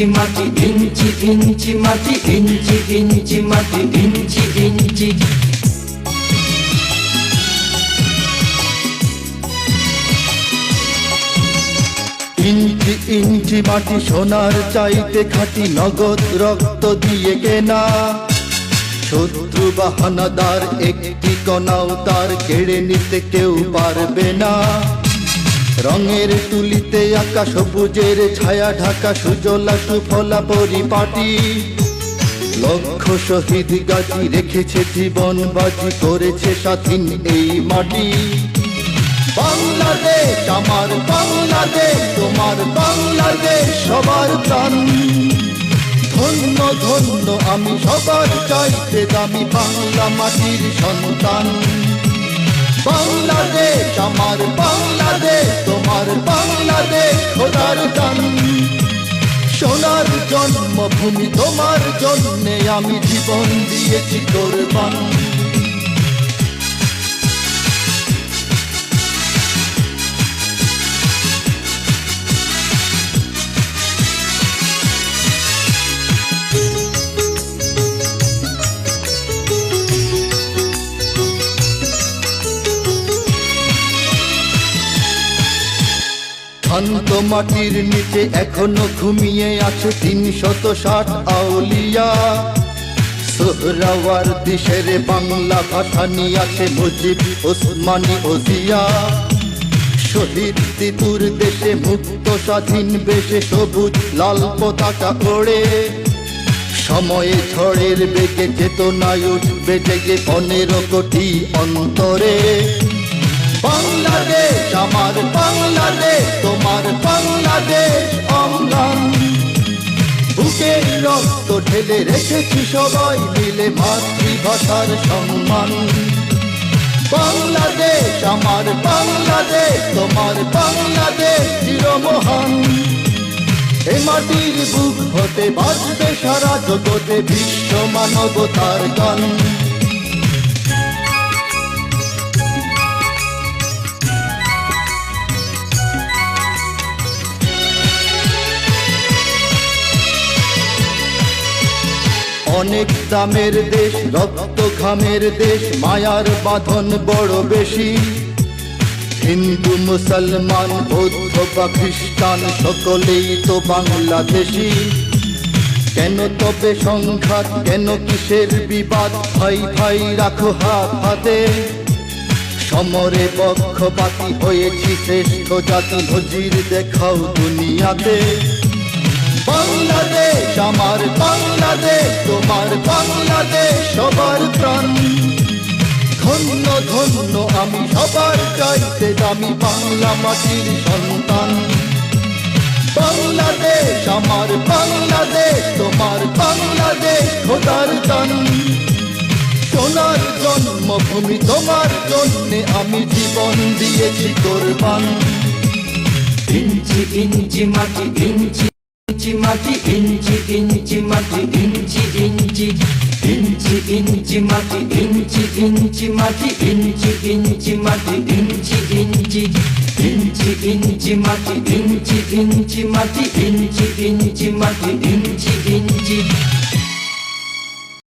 ইঞ্চি মাটি, ইঞ্চি ইঞ্চি মাটি, ইঞ্চি ইঞ্চি মাটি, ইঞ্চি ইঞ্চি। ইঞ্চি ইঞ্চি মাটি সোনার চাইতে খাঁটি, নগদ রক্ত দিয়ে কেনা। শত্রু বাহানাদার একটি কণাও তার কেড়ে নিতে কেউ পারবে না। রঙের তুলিতে আঁকা সবুজের ছায়া ঢাকা সুজলা সুফলা পরিপাটি। লক্ষ শহীদ গাজী রেখেছে জীবন বাজি, করেছে স্বাধীন এই মাটি। বাংলাদেশ আমার বাংলাদেশ, তোমার বাংলাদেশ সবার প্রাণ। ধন্য ধন্য আমি সবার চাইতে দামি বাংলা মাটির সন্তান। বাংলাদেশ আমার বাংলাদেশ, তোমার বাংলাদেশ খোদার দান। সোনার জন্মভূমি তোমার জন্যে আমি জীবন দিয়েছি কোরবান। শান্ত মাটির নিচে এখনো ঘুমিয়ে আছে ৩৬০ আউলিয়া। সোহরাওয়ার দেশের বাংলা ভাষা নিয়ে আছে মুজিব, ওসমানী ও জিয়া। শহীদ তিতুর দেশে মুক্ত স্বাধীন বেশে সবুজ লাল পতাকা ওড়ে। সময়ে ঝড়ের বেগে চেতনায় উঠবে জেগে ১৫ কোটি অন্তরে। বাংলাদেশ আমার বাংলাদেশ, তোমার বাংলাদেশ অম্লান। বুকের রক্ত ঢেলে রেখেছি সবাই মিলে মাতৃভাষার সম্মান। বাংলাদেশ আমার বাংলাদেশ, তোমার বাংলাদেশ চিরমহান। এ মাটির বুক হতে বাজবে সারা জগতে বিশ্ব মানবতার গান। অনেক দামের দেশ, রক্ত ঘামের দেশ, মায়ার বাঁধন বড় বেশি। হিন্দু মুসলমান বৌদ্ধ বা খ্রিস্টান সকলেই তো বাংলাদেশি। কেন তবে সংঘাত, কেন কিসের বিবাদ? ভাই ভাই রাখো হাত হাতে। সমরে পক্ষপাতী হয়েছি শ্রেষ্ঠ জাতি, নজির দেখাও দুনিয়াতে। বাংলাদেশ আমার বাংলাদেশ, তোমার বাংলাদেশ সবার প্রাণ। ধন্য ধন্য আমি সবার চাইতে দামি বাংলা মাটির সন্তান। বাংলাদেশ আমার বাংলাদেশ, তোমার বাংলাদেশ খোদার দান। সোনার জন্মভূমি তোমার জন্যে আমি জীবন দিয়েছি কোরবান। ইঞ্চি ইঞ্চি মাটি, ইঞ্চি ইঞ্চি মাটি, ইঞ্চি ইঞ্চি মাটি, ইঞ্চি ইঞ্চি। ইঞ্চি ইঞ্চি মাটি, ইঞ্চি ইঞ্চি মাটি, ইঞ্চি ইঞ্চি মাটি, ইঞ্চি ইঞ্চি। ইঞ্চি ইঞ্চি মাটি, ইঞ্চি ইঞ্চি মাটি, ইঞ্চি ইঞ্চি মাটি, ইঞ্চি ইঞ্চি।